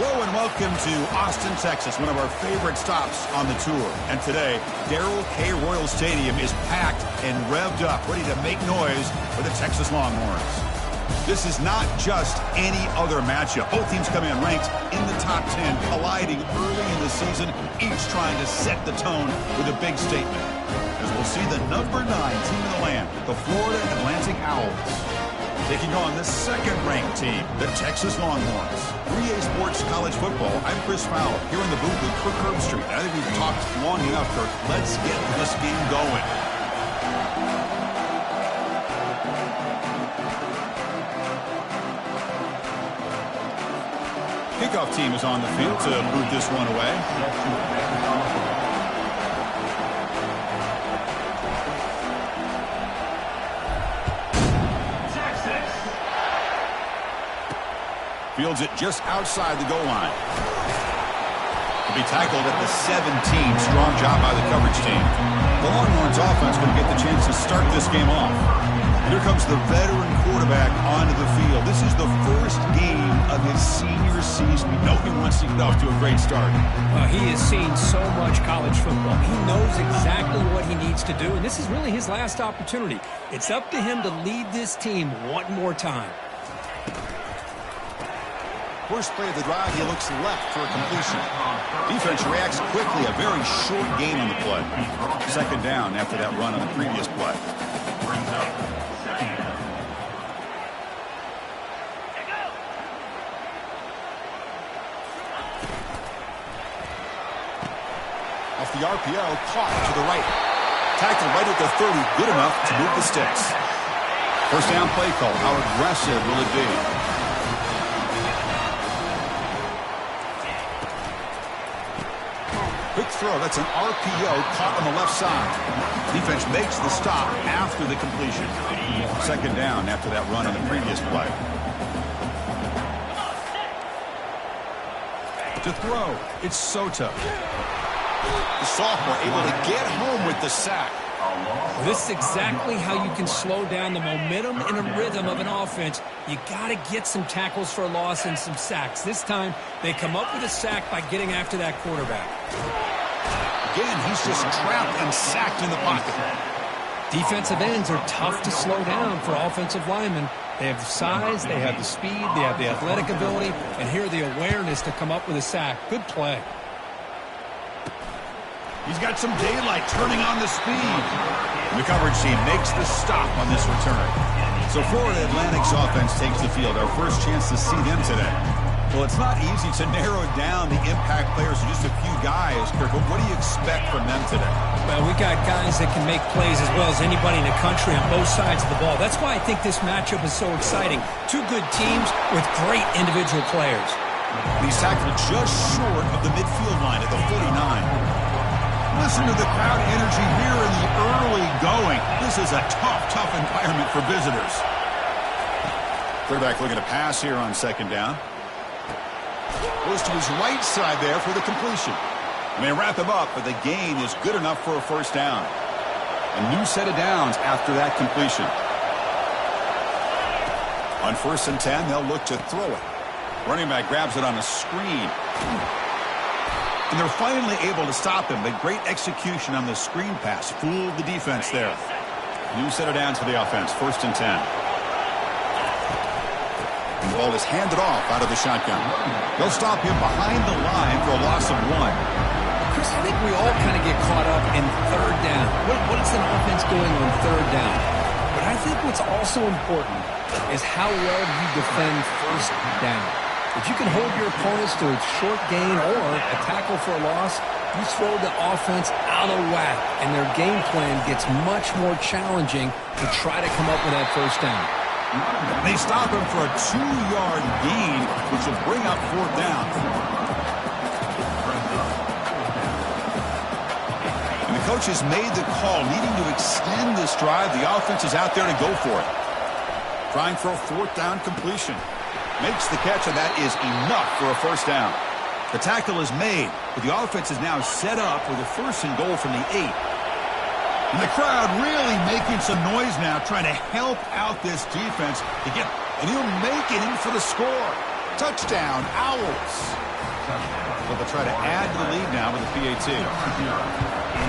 Hello and welcome to Austin, Texas, one of our favorite stops on the tour. And today, Darrell K. Royal Stadium is packed and revved up, ready to make noise for the Texas Longhorns. This is not just any other matchup. Both teams come in ranked in the top 10, colliding early in the season, each trying to set the tone with a big statement. As we'll see the number 9 team in the land, the Florida Atlantic Owls, taking on the second-ranked team, the Texas Longhorns. 3A Sports College Football, I'm Chris Fowler, here in the booth with Kirk Herbstreit. I think we've talked long enough, Kirk. Let's get this game going. Kickoff team is on the field to boot this one away. Fields it just outside the goal line. To be tackled at the 17. Strong job by the coverage team. The Longhorns offense going to get the chance to start this game off. Here comes the veteran quarterback onto the field. This is the first game of his senior season. We know he wants to get off to a great start. He has seen so much college football. He knows exactly what he needs to do, and this is really his last opportunity. It's up to him to lead this team one more time. First play of the drive, he looks left for a completion. Defense reacts quickly, a very short gain on the play. Second down after that run on the previous play. Off the RPO, caught to the right. Tackled right at the 30, good enough to move the sticks. First down play call. How aggressive will it be? Quick throw. That's an RPO caught on the left side. Defense makes the stop after the completion. Second down after that run on the previous play. To throw, it's Soto. The sophomore able to get home with the sack. This is exactly how you can slow down the momentum and a rhythm of an offense. You got to get some tackles for a loss and some sacks. This time, they come up with a sack by getting after that quarterback. Again, he's just trapped and sacked in the pocket. Defensive ends are tough to slow down for offensive linemen. They have the size, they have the speed, they have the athletic ability, and here the awareness to come up with a sack. Good play. He's got some daylight turning on the speed. And the coverage team makes the stop on this return. So Florida Atlantic's offense takes the field. Our first chance to see them today. Well, it's not easy to narrow down the impact players to just a few guys, Kirk, but what do you expect from them today? Well, we got guys that can make plays as well as anybody in the country on both sides of the ball. That's why I think this matchup is so exciting. Two good teams with great individual players. He's tackled just short of the midfield line at the 49. Listen to the crowd energy here in the early going. This is a tough environment for visitors. Quarterback looking to pass here on second down. Goes to his right side there for the completion. And they wrap him up, but the gain is good enough for a first down. A new set of downs after that completion. On 1st and 10, they'll look to throw it. Running back grabs it on a screen. And they're finally able to stop him, but great execution on the screen pass. Fooled the defense there. New set of downs for the offense. 1st and 10. The ball is handed off out of the shotgun. They'll stop him behind the line for a loss of 1. Chris, I think we all kind of get caught up in third down. What is an offense doing on third down? But I think what's also important is how well you defend first down. If you can hold your opponents to a short gain or a tackle for a loss, you throw the offense out of whack, and their game plan gets much more challenging to try to come up with that first down. They stop him for a 2-yard gain, which will bring up 4th down. And the coach has made the call, needing to extend this drive. The offense is out there to go for it. Trying for a 4th down completion. Makes the catch, and that is enough for a first down. The tackle is made, but the offense is now set up with a 1st and goal from the 8. And the crowd really making some noise now, trying to help out this defense to get, and he'll make it in for the score. Touchdown, Owls. So they'll try to add to the lead now with a PAT.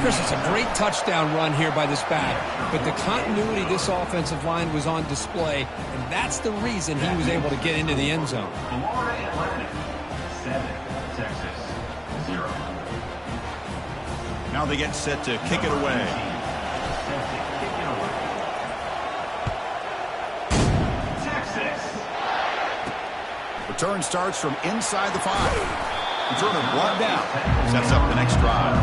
Chris, it's a great touchdown run here by this back, but the continuity of this offensive line was on display, and that's the reason he was able to get into the end zone. Florida Atlantic, 7, Texas, 0. Now they get set to kick it away. Texas. Return starts from inside the 5. Return of 1 down. Sets up the next drive.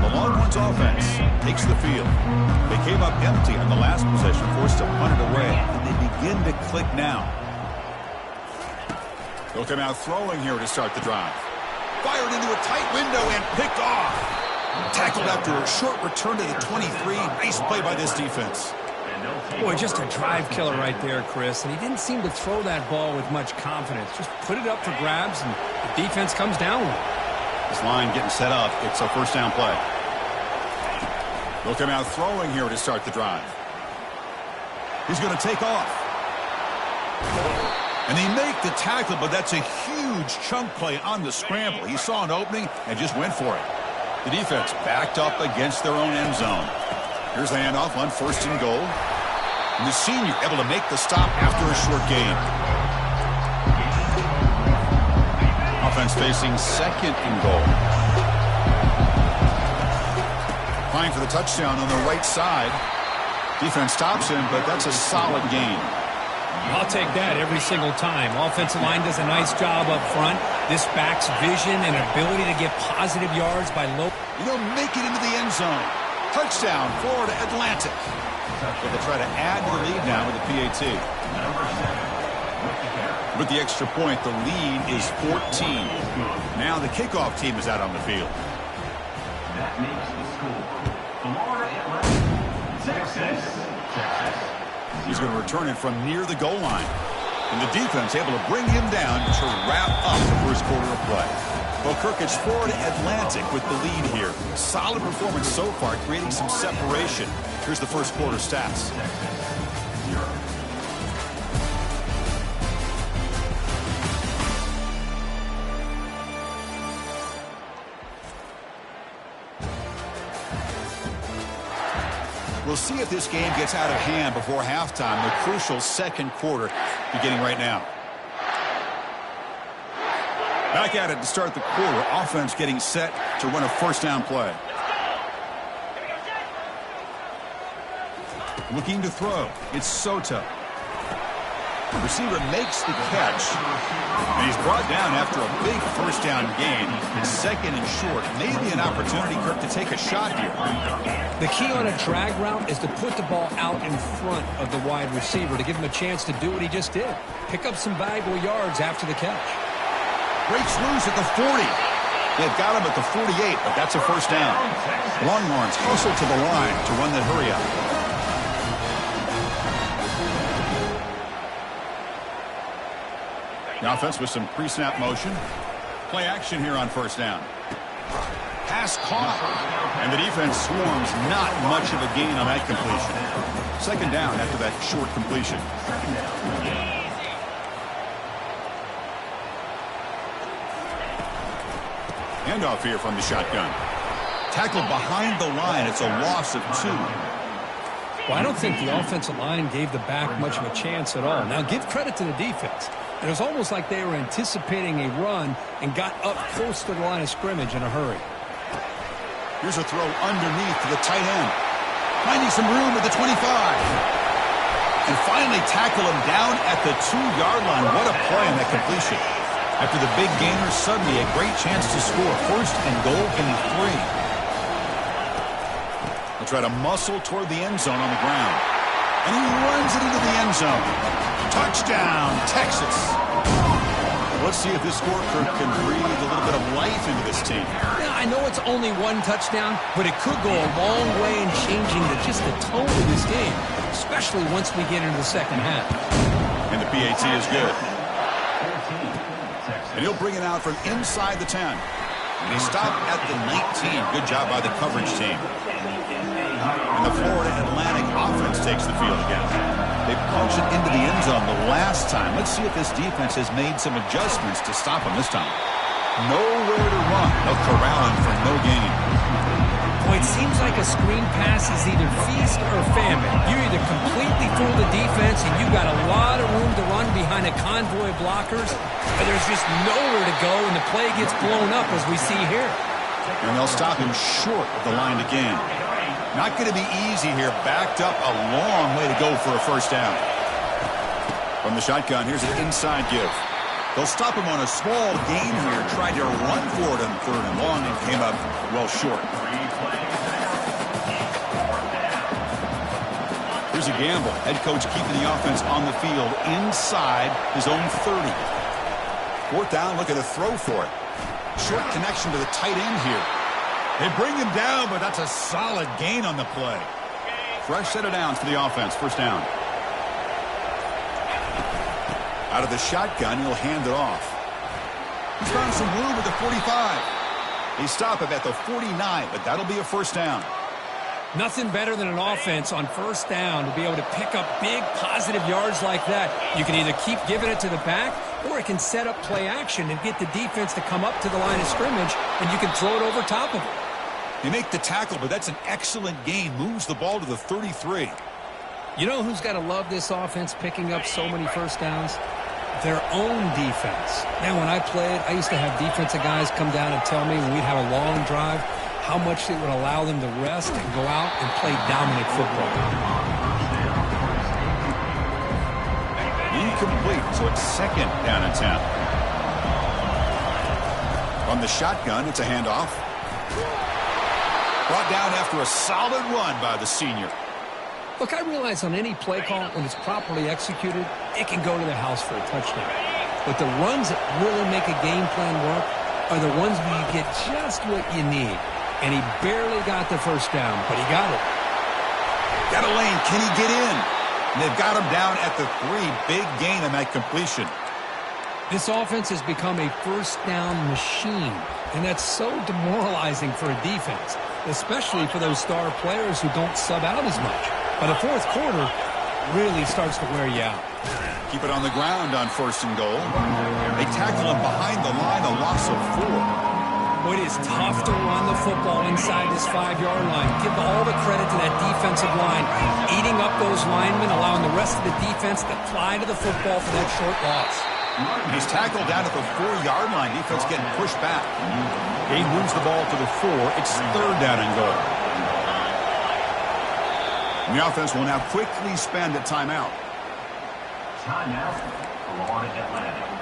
The Longhorns offense takes the field. They came up empty on the last possession, forced to punt it away, and they begin to click now. They'll come out throwing here to start the drive. Fired into a tight window and picked off. Tackled after a short return to the 23. Nice play by this defense. Boy, just a drive killer right there, Chris. And he didn't seem to throw that ball with much confidence. Just put it up for grabs, and the defense comes down with it. This line getting set up. It's a first down play. They'll come out throwing here to start the drive. He's going to take off. And they make the tackle, but that's a huge chunk play on the scramble. He saw an opening and just went for it. The defense backed up against their own end zone. Here's the handoff on 1st and goal. And the senior able to make the stop after a short gain. Offense facing 2nd and goal. Fine for the touchdown on the right side. Defense stops him, but that's a solid gain. I'll take that every single time. Offensive line does a nice job up front. This back's vision and ability to get positive yards by low. They'll make it into the end zone. Touchdown, Florida Atlantic. So they'll try to add to the lead now with a PAT. With the extra point, the lead is 14. Now the kickoff team is out on the field. That makes the score. Florida Atlantic, Texas. He's going to return it from near the goal line. And the defense able to bring him down to wrap up the first quarter of play. Well, Kirk, it's Florida Atlantic with the lead here. Solid performance so far, creating some separation. Here's the first quarter stats. We'll see if this game gets out of hand before halftime, the crucial second quarter beginning right now. Back at it to start the quarter. Offense getting set to run a first down play. Looking to throw. It's Soto. The receiver makes the catch. And he's brought down after a big first down gain. It's 2nd and short. Maybe an opportunity, Kirk, to take a shot here. The key on a drag route is to put the ball out in front of the wide receiver to give him a chance to do what he just did. Pick up some valuable yards after the catch. Breaks loose at the 40. They've got him at the 48, but that's a first down. Longhorns hustle to the line to run that hurry up. The offense with some pre-snap motion. Play action here on first down. Pass caught. And the defense swarms, not much of a gain on that completion. 2nd down after that short completion. Handoff here from the shotgun. Tackled behind the line. It's a loss of 2. Well, I don't think the offensive line gave the back much of a chance at all. Now, give credit to the defense. It was almost like they were anticipating a run and got up close to the line of scrimmage in a hurry. Here's a throw underneath to the tight end. Finding some room at the 25. And finally tackle him down at the 2-yard line. What a play on that completion. After the big gainer, suddenly a great chance to score. 1st and goal from 3. They'll try to muscle toward the end zone on the ground. And he runs it into the end zone. Touchdown, Texas. Let's see if this score can breathe a little bit of life into this team. Yeah, I know it's only 1 touchdown, but it could go a long way in changing just the tone of this game, especially once we get into the second half. And the PAT is good. And he'll bring it out from inside the 10. And he stopped at the 19. Good job by the coverage team. And the Florida Atlantic offense takes the field again. They punched it into the end zone the last time. Let's see if this defense has made some adjustments to stop them this time. Nowhere to run. They'll corral him for no gain. Well, it seems like a screen pass is either feast or famine. You either completely fool the defense and you've got a lot of room to run behind a convoy of blockers, or there's just nowhere to go and the play gets blown up as we see here. And they'll stop him short of the line again. Not going to be easy here. Backed up a long way to go for a first down. From the shotgun, here's an inside give. They'll stop him on a small gain here. Tried to run for it on 3rd and long and came up well short. Here's a gamble. Head coach keeping the offense on the field inside his own 30. 4th down, look at a throw for it. Short connection to the tight end here. They bring him down, but that's a solid gain on the play. Fresh set of downs for the offense. First down. Out of the shotgun, he'll hand it off. He's found some room at the 45. They stop him at the 49, but that'll be a first down. Nothing better than an offense on first down to be able to pick up big positive yards like that. You can either keep giving it to the back, or it can set up play action and get the defense to come up to the line of scrimmage, and you can throw it over top of it. They make the tackle, but that's an excellent gain. Moves the ball to the 33. You know who's got to love this offense picking up so many first downs? Their own defense. Man, when I played, I used to have defensive guys come down and tell me when we'd have a long drive how much it would allow them to rest and go out and play dominant football. Incomplete, so it's 2nd down and 10. From the shotgun, it's a handoff. Brought down after a solid run by the senior. Look, I realize on any play call, when it's properly executed, it can go to the house for a touchdown. But the runs that really make a game plan work are the ones where you get just what you need. And he barely got the first down, but he got it. Got a lane. Can he get in? And they've got him down at the 3. Big gain on that completion. This offense has become a first down machine, and that's so demoralizing for a defense, especially for those star players who don't sub out as much. By the 4th quarter, really starts to wear you out. Keep it on the ground on 1st and goal. They tackle him behind the line, a loss of 4. It is tough to run the football inside this 5-yard line. Give all the credit to that defensive line, eating up those linemen, allowing the rest of the defense to fly to the football for that short loss. He's tackled down at the 4-yard line. Defense getting pushed back. He moves the ball to the 4. It's 3rd down and goal. And the offense will now quickly spend a timeout. Timeout, Florida Atlantic.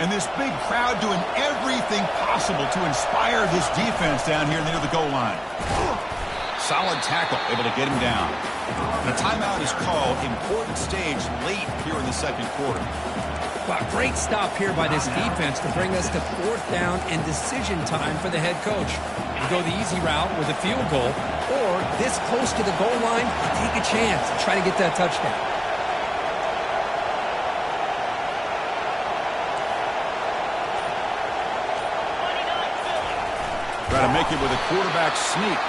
And this big crowd doing everything possible to inspire this defense down here near the goal line. Solid tackle, able to get him down. The timeout is called. Important stage late here in the 2nd quarter. Well, great stop here by this defense to bring us to 4th down and decision time for the head coach. You go the easy route with a field goal, or this close to the goal line, you take a chance and try to get that touchdown. Try to make it with a quarterback sneak.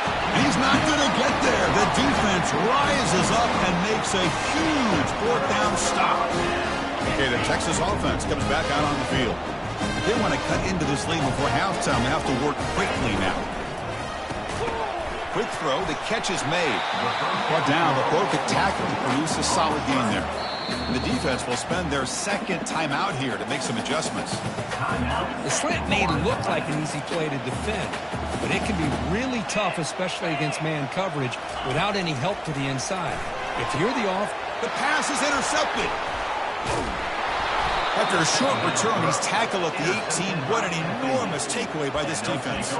And he's not going to get there. The defense rises up and makes a huge 4th down stop. Okay, the Texas offense comes back out on the field. If they want to cut into this lead before halftime, they have to work quickly now. Quick throw. The catch is made. Brought down, but broke a tackle to produce a solid gain there. And the defense will spend their 2nd timeout here to make some adjustments. The slant may look like an easy play to defend, but it can be really tough, especially against man coverage, without any help to the inside. If you're the off, the pass is intercepted. After a short return, he's tackled at the 18. What an enormous takeaway by this defense.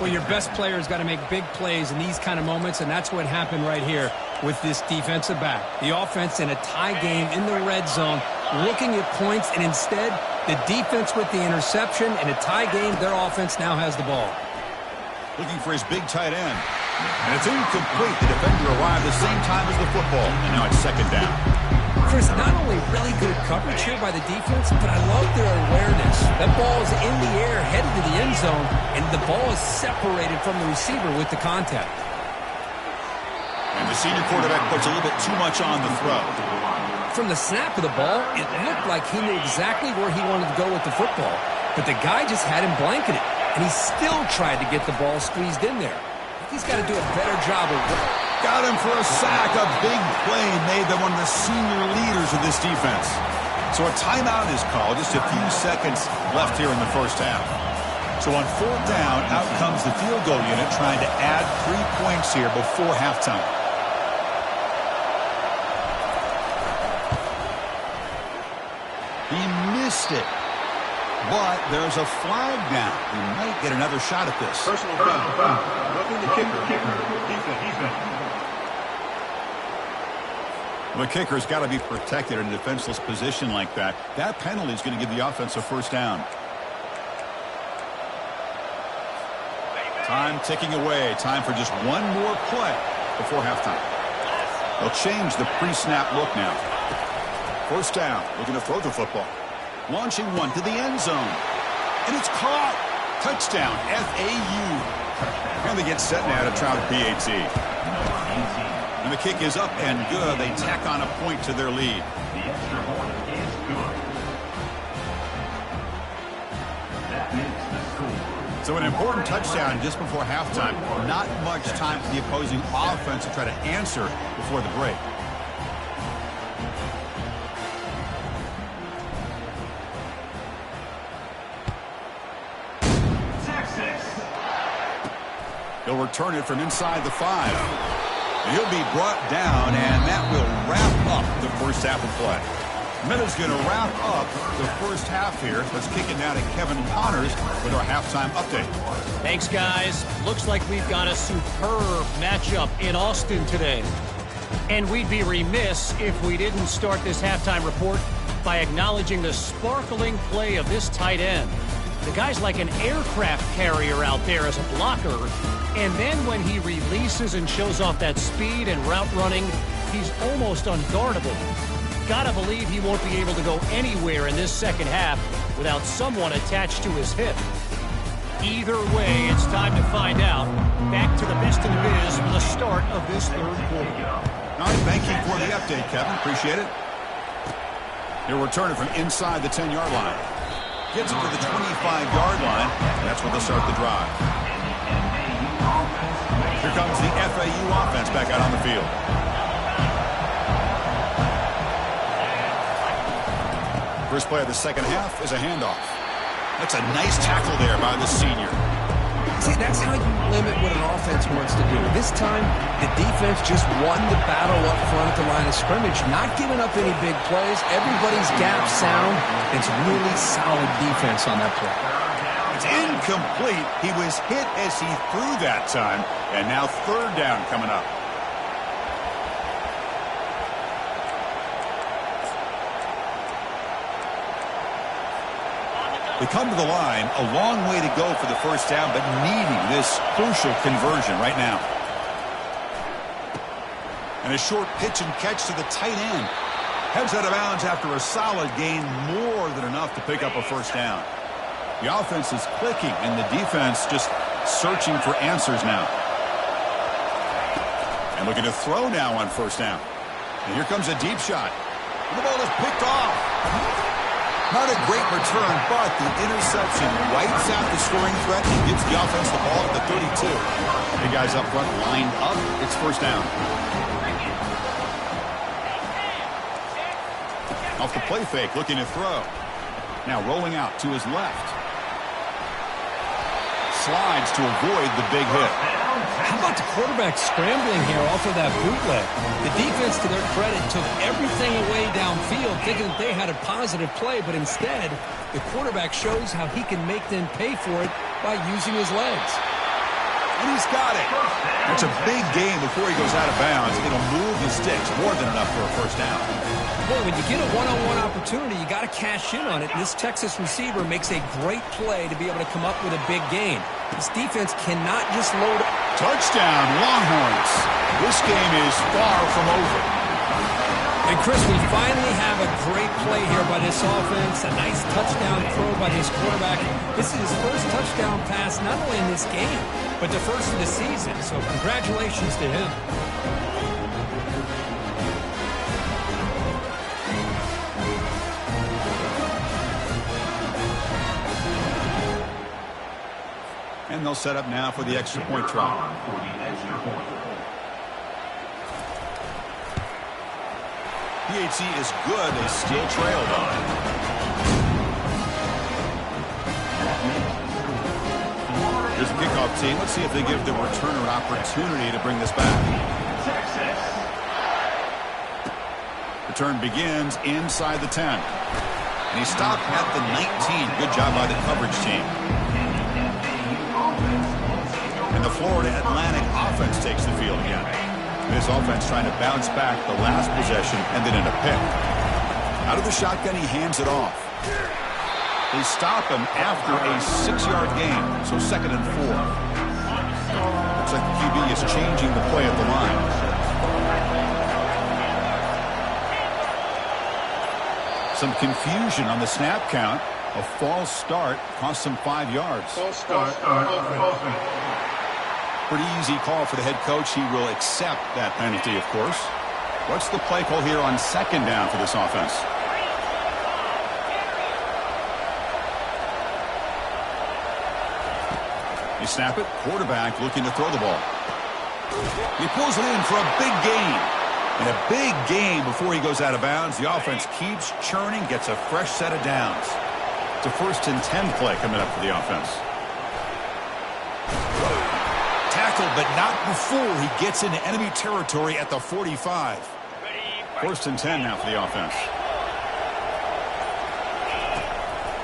Well, your best player's got to make big plays in these kind of moments, and that's what happened right here with this defensive back. The offense in a tie game in the red zone, looking at points, and instead, the defense with the interception. In a tie game, their offense now has the ball. Looking for his big tight end. And it's incomplete. The defender arrived the same time as the football, and now it's 2nd down. Chris, not only really good coverage here by the defense, but I love their awareness. That ball is in the air, headed to the end zone, and the ball is separated from the receiver with the contact. And the The senior quarterback puts a little bit too much on the throw. From the snap of the ball, it looked like he knew exactly where he wanted to go with the football. But the guy just had him blanketed, and he still tried to get the ball squeezed in there. He's got to do a better job of it. Got him for a sack. A big play made by one of the senior leaders of this defense. So a timeout is called. Just a few seconds left here in the first half. So on 4th down, out comes the field goal unit trying to add 3 points here before halftime. He missed it. But there's a flag down. He might get another shot at this. Personal foul. Roughing the kicker. Defense. The kicker's got to be protected in a defenseless position like that. That penalty is going to give the offense a first down. Time ticking away. Time for just one more play before halftime. They'll change the pre-snap look now. First down. Looking to throw the football. Launching one to the end zone. And it's caught. Touchdown, FAU. And they get set now to try the PAT. And the kick is up and good. They tack on a point to their lead. The extra point is good. That makes the score. So an important touchdown just before halftime. Not much time for the opposing offense to try to answer before the break. He'll return it from inside the 5. He'll be brought down, and that will wrap up the first half of play. Meta's going to wrap up the first half here. Let's kick it now to Kevin Connors with our halftime update. Thanks, guys. Looks like we've got a superb matchup in Austin today. And we'd be remiss if we didn't start this halftime report by acknowledging the sparkling play of this tight end. The guy's like an aircraft carrier out there as a blocker. And then when he releases and shows off that speed and route running, he's almost unguardable. Gotta believe he won't be able to go anywhere in this second half without someone attached to his hip. Either way, it's time to find out. Back to the best in the biz for the start of this third quarter. All right, thank you for the update, Kevin. Appreciate it. He'll return it from inside the 10-yard line. Gets it to the 25-yard line. That's where they'll start the drive. Here comes the FAU offense back out on the field. First play of the second half is a handoff. That's a nice tackle there by the senior. See, that's how you limit what an offense wants to do. This time, the defense just won the battle up front at the line of scrimmage, not giving up any big plays. Everybody's gap sound. It's really solid defense on that play. It's incomplete. He was hit as he threw that time. And now third down coming up. They come to the line, a long way to go for the first down, but needing this crucial conversion right now. And a short pitch and catch to the tight end. Heads out of bounds after a solid gain, more than enough to pick up a first down. The offense is clicking, and the defense just searching for answers now. And looking to throw now on first down. And here comes a deep shot. And the ball is picked off. Not a great return, but the interception wipes out the scoring threat and gives the offense the ball at the 32. The guys up front lined up. It's first down. Off the play fake, looking to throw. Now rolling out to his left. Slides to avoid the big hit. How about the quarterback scrambling here off of that bootleg? The defense, to their credit, took everything away downfield, thinking that they had a positive play, but instead, the quarterback shows how he can make them pay for it by using his legs. And he's got it. That's a big gain before he goes out of bounds. It'll move the sticks, more than enough for a first down. Boy, when you get a one-on-one opportunity, you got to cash in on it. And this Texas receiver makes a great play to be able to come up with a big gain. This defense cannot just load up. Touchdown, Longhorns. This game is far from over. And Chris, we finally have a great play here by this offense. A nice touchdown throw by this quarterback. This is his first touchdown pass, not only in this game, but the first of the season. So congratulations to him. And they'll set up now for the extra point try. For the extra point. PHC is good. They still trail, though. Here's the kickoff team. Let's see if they give the returner an opportunity to bring this back. Texas. Return begins inside the 10. And he stopped at the 19. Good job by the coverage team. And the Florida Atlantic offense takes the field again. This offense trying to bounce back the last possession and then in a pick. Out of the shotgun, he hands it off. They stop him after a 6-yard gain, so 2nd and 4. Looks like the QB is changing the play at the line. Some confusion on the snap count. A false start cost them 5 yards. False start. Pretty easy call for the head coach. He will accept that penalty, of course. What's the play call here on 2nd down for this offense? They snap it. Quarterback looking to throw the ball. He pulls it in for a big gain. And a big gain before he goes out of bounds. The offense keeps churning, gets a fresh set of downs. It's a 1st and 10 play coming up for the offense. Tackled, but not before he gets into enemy territory at the 45. 1st and 10 now for the offense.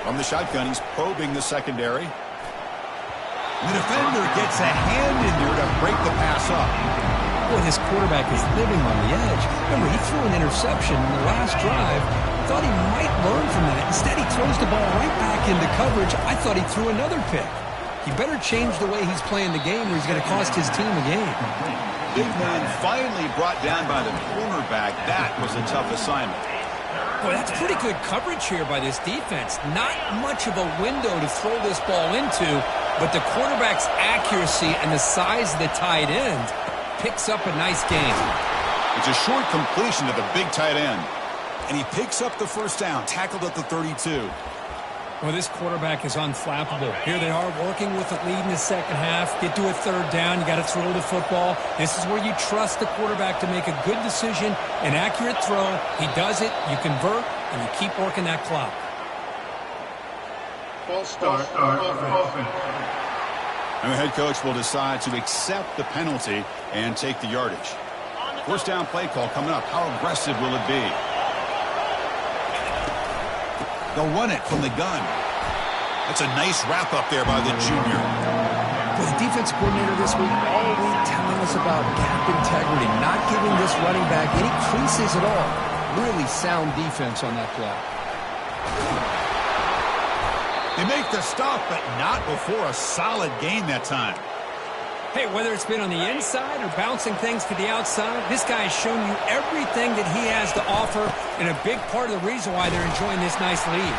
From the shotgun, he's probing the secondary. The defender gets a hand in there to break the pass up. Boy, this quarterback is living on the edge. Remember, he threw an interception in the last drive. Thought he might learn from that. Instead, he throws the ball right back into coverage. I thought he threw another pick. He better change the way he's playing the game or he's going to cost his team a game. Big man finally brought down by the cornerback. That was a tough assignment. Boy, that's pretty good coverage here by this defense. Not much of a window to throw this ball into, but the quarterback's accuracy and the size of the tight end picks up a nice game. It's a short completion to the big tight end. And he picks up the 1st down, tackled at the 32. Well, this quarterback is unflappable. Here they are working with the lead in the 2nd half. Get to a 3rd down. You got to throw the football. This is where you trust the quarterback to make a good decision, an accurate throw. He does it, you convert, and you keep working that clock. False start. And the head coach will decide to accept the penalty and take the yardage. 1st down play call coming up. How aggressive will it be? They'll run it from the gun. That's a nice wrap up there by the junior. Well, the defense coordinator this week all week telling us about gap integrity, not giving this running back any creases at all. Really sound defense on that play. They make the stop, but not before a solid gain that time. Hey, whether it's been on the inside or bouncing things to the outside, this guy has shown you everything that he has to offer, and a big part of the reason why they're enjoying this nice lead.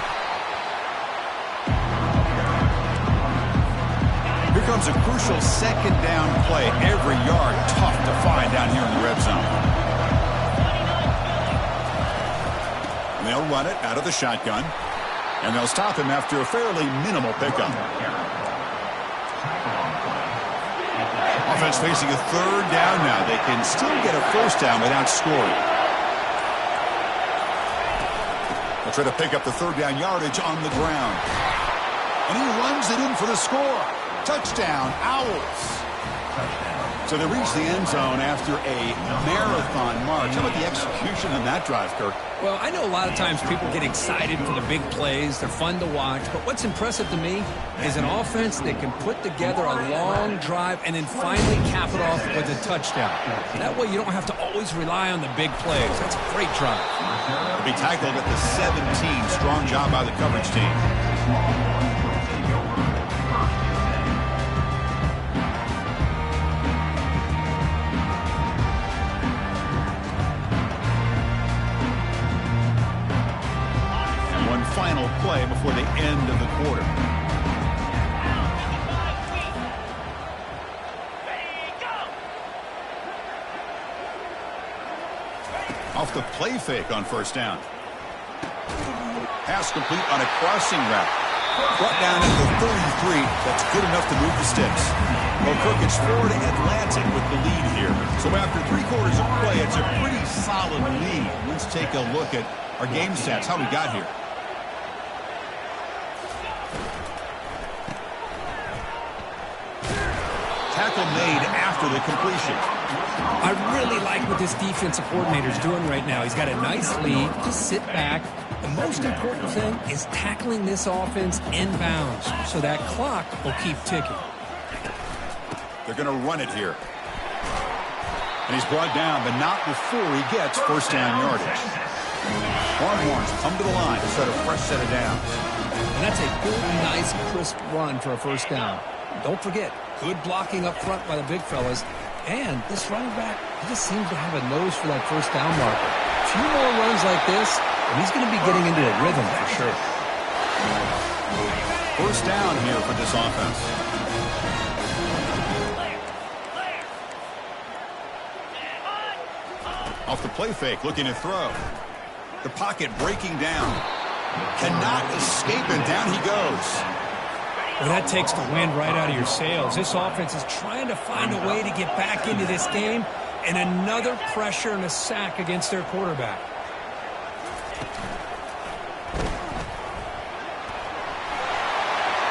Here comes a crucial 2nd down play. Every yard tough to find down here in the red zone. And they'll run it out of the shotgun, and they'll stop him after a fairly minimal pickup. Offense facing a 3rd down now. They can still get a 1st down without scoring. They'll try to pick up the 3rd down yardage on the ground. And he runs it in for the score. Touchdown, Owls. So they reach the end zone after a marathon march. How about the execution on that drive, Kirk? Well, I know a lot of times people get excited for the big plays. They're fun to watch. But what's impressive to me is an offense that can put together a long drive and then finally cap it off with a touchdown. That way you don't have to always rely on the big plays. That's a great drive. They'll be tackled at the 17. Strong job by the coverage team. Final play before the end of the quarter. Off the play fake on 1st down. Pass complete on a crossing route. Brought down at the 33. That's good enough to move the sticks. Well, Kirk, it's Florida Atlantic with the lead here. So after 3 quarters of play, it's a pretty solid lead. Let's take a look at our game stats, how we got here. Tackle made after the completion. I really like what this defensive coordinator is doing right now. He's got a nice lead. Just sit back. The most important thing is tackling this offense inbounds so that clock will keep ticking. They're going to run it here. And he's brought down, but not before he gets first down yardage. Longhorns come to the line to set a fresh set of downs. And that's a good, nice, crisp run for a first down. Don't forget, good blocking up front by the big fellas. And this running back, he just seems to have a nose for that first down marker. A few more runs like this, and he's going to be getting into a rhythm for sure. First down here for this offense. Off the play fake, looking to throw. The pocket breaking down. Cannot escape, and down he goes. Well, that takes the wind right out of your sails. This offense is trying to find a way to get back into this game, and another pressure and a sack against their quarterback.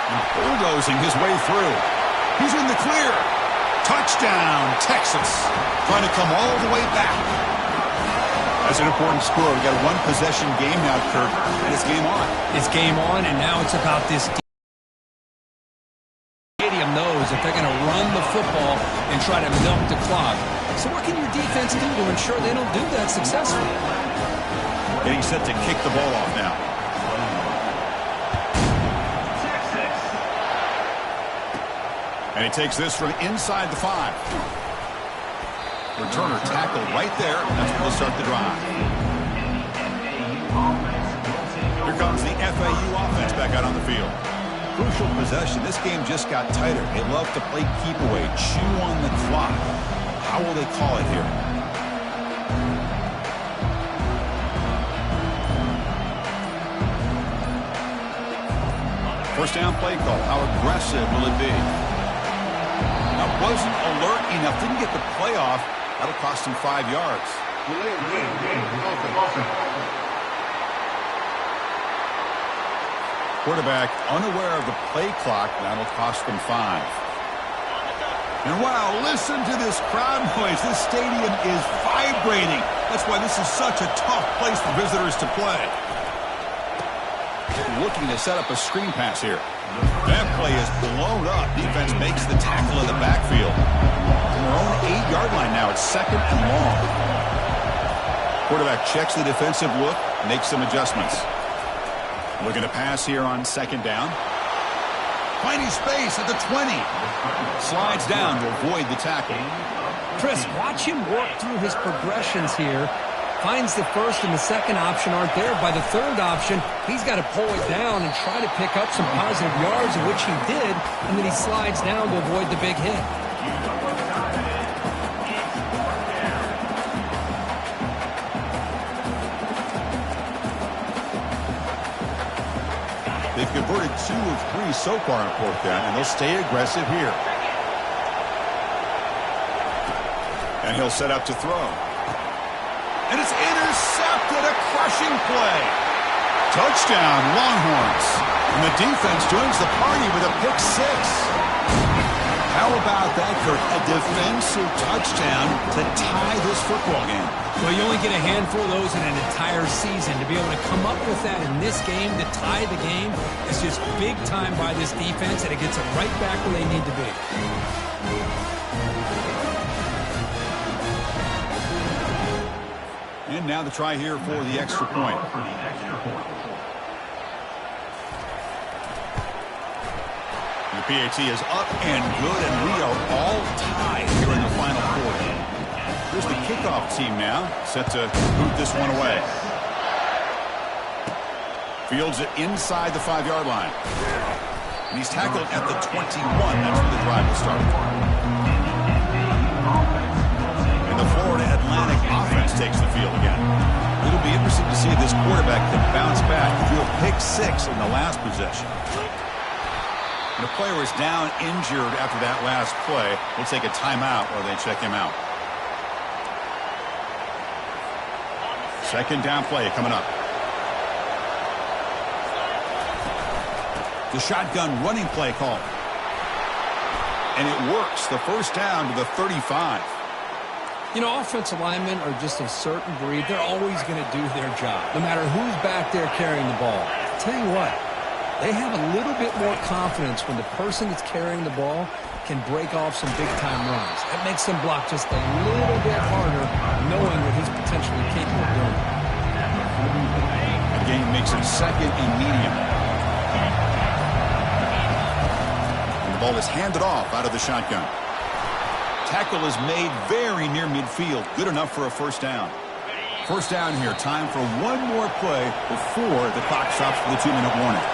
And bulldozing his way through. He's in the clear. Touchdown, Texas. Trying to come all the way back. That's an important score. We've got a one-possession game now, Kirk, and it's game on. It's game on, and now it's about this stadium knows if they're going to run the football and try to milk the clock. So what can your defense do to ensure they don't do that successfully? Getting set to kick the ball off now. And he takes this from inside the 5. Returner tackled right there. That's where they'll start the drive. Here comes the FAU offense back out on the field. Crucial possession. This game just got tighter. They love to play keep away, chew on the clock. How will they call it here? First down play call. How aggressive will it be? Now, wasn't alert enough. Didn't get the play off. That'll cost him 5 yards. Quarterback unaware of the play clock. That'll cost them 5. And wow, listen to this crowd noise. This stadium is vibrating. That's why this is such a tough place for visitors to play. Looking to set up a screen pass here. That play is blown up. Defense makes the tackle in the backfield. From their own 8-yard line now. It's second and long. Quarterback checks the defensive look, makes some adjustments. Looking to pass here on second down. Finding space at the 20. Slides down to avoid the tackle. Chris, watch him work through his progressions here. Finds the first and the second option aren't there. By the third option, he's got to pull it down and try to pick up some positive yards, of which he did, and then he slides down to avoid the big hit. They've converted 2 of 3 so far on 4th down, and they'll stay aggressive here. And he'll set up to throw. And it's intercepted, a crushing play. Touchdown, Longhorns. And the defense joins the party with a pick 6. How about that, Kirk? A defensive touchdown to tie this football game. Well, you only get a handful of those in an entire season. To be able to come up with that in this game, to tie the game, is just big time by this defense, and it gets them right back where they need to be. And now the try here for the extra point. The PAT is up and good, and we are all tied here in the final quarter. Here's the kickoff team now, set to boot this one away. Fields it inside the 5-yard line. And he's tackled at the 21. That's where the drive will start. And the Florida Atlantic offense takes the field again. It'll be interesting to see if this quarterback can bounce back. He drew a pick 6 in the last possession. The player is down injured after that last play. We'll take a timeout while they check him out. Second down play coming up. The shotgun running play call. And it works. The first down to the 35. You know, offensive linemen are just a certain breed. They're always going to do their job, no matter who's back there carrying the ball. I'll tell you what, they have a little bit more confidence when the person that's carrying the ball can break off some big-time runs. That makes them block just a little bit harder, knowing what he's potentially capable of doing. The game makes it second and medium. And the ball is handed off out of the shotgun. Tackle is made very near midfield. Good enough for a first down. First down here. Time for one more play before the clock stops for the 2-minute warning.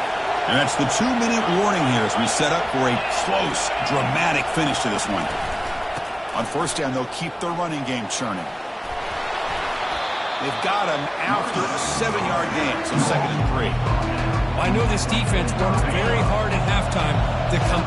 And that's the 2-minute warning here as we set up for a close, dramatic finish to this one. On first down, they'll keep their running game churning. They've got him after a 7-yard gain, so 2nd and 3. Well, I know this defense worked very hard at halftime to come.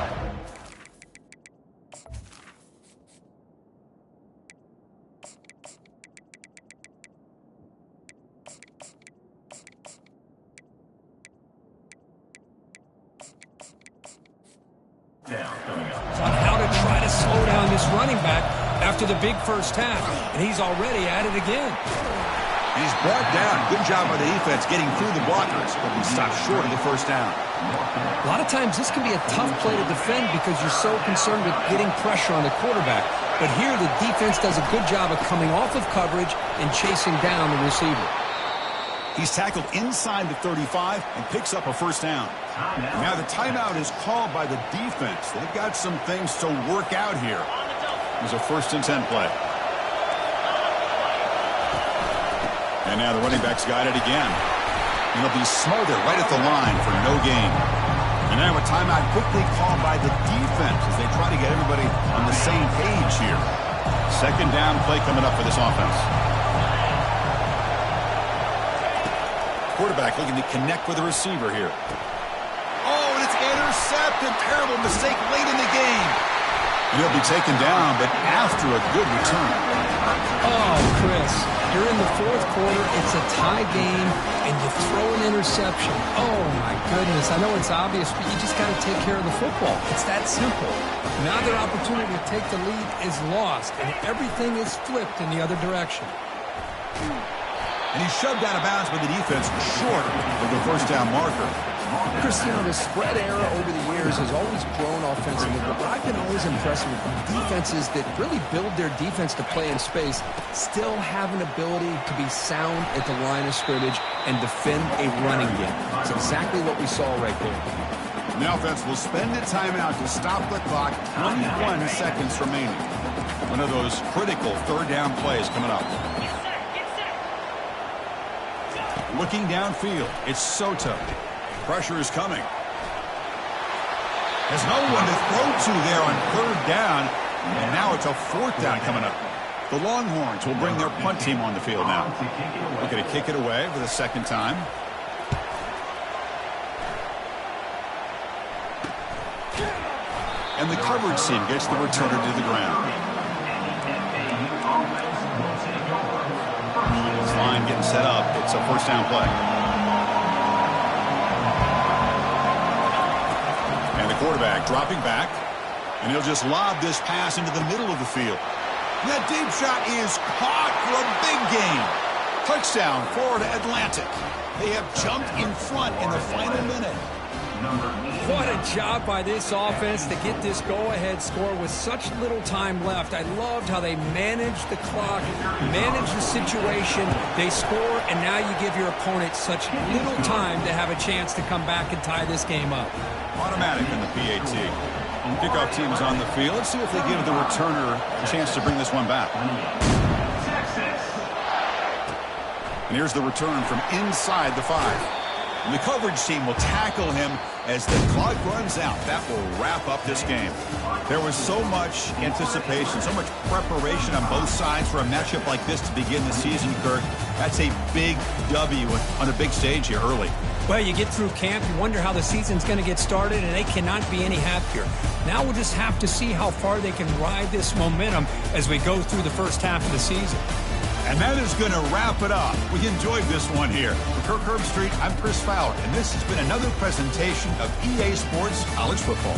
On how to try to slow down this running back after the big first half, and he's already at it again. And he's brought down. Good job by the defense getting through the blockers, but he stopped short of the first down. A lot of times this can be a tough play to defend because you're so concerned with getting pressure on the quarterback. But here the defense does a good job of coming off of coverage and chasing down the receiver. He's tackled inside the 35 and picks up a first down. Now the timeout is called by the defense. They've got some things to work out here. There's a 1st and 10 play. And now the running back's got it again. And he'll be smothered right at the line for no gain. And now a timeout quickly called by the defense as they try to get everybody on the same page here. Second down play coming up for this offense. Quarterback looking to connect with the receiver here. Oh, and it's intercepted. Terrible mistake late in the game. And he'll be taken down, but after a good return. Oh, Chris, you're in the 4th quarter. It's a tie game, and you throw an interception. Oh, my goodness. I know it's obvious, but you just got to take care of the football. It's that simple. Now their opportunity to take the lead is lost, and everything is flipped in the other direction. And he's shoved out of bounds by the defense short of the first down marker. Cristiano, the spread era over the years has always grown offensively, but what I've been always impressed with defenses that really build their defense to play in space still have an ability to be sound at the line of scrimmage and defend a running game. It's exactly what we saw right there. The offense will spend a timeout to stop the clock. 21 seconds remaining. One of those critical third down plays coming up. Looking downfield, it's Soto. Pressure is coming. There's no one to throw to there on 3rd down. And now it's a 4th down coming up. The Longhorns will bring their punt team on the field now. Looking to kick it away for the 2nd time. And the coverage team gets the returner to the ground. Line getting set up. It's a first down play. And the quarterback dropping back. And he'll just lob this pass into the middle of the field. That deep shot is caught for a big gain. Touchdown, Florida Atlantic. They have jumped in front in the final minute. What a job by this offense to get this go-ahead score with such little time left. I loved how they managed the clock, managed the situation. They score, and now you give your opponent such little time to have a chance to come back and tie this game up. Automatic in the PAT. Kickoff team is on the field. Let's see if they give the returner a chance to bring this one back. And here's the return from inside the 5. And the coverage team will tackle him as the clock runs out. That will wrap up this game. There was so much anticipation, so much preparation on both sides for a matchup like this to begin the season, Kirk. That's a big W on a big stage here early. Well, you get through camp, you wonder how the season's going to get started, and they cannot be any happier. Now we'll just have to see how far they can ride this momentum as we go through the first half of the season. And that is going to wrap it up. We enjoyed this one here. For Kirk Herbstreit, I'm Chris Fowler, and this has been another presentation of EA Sports College Football.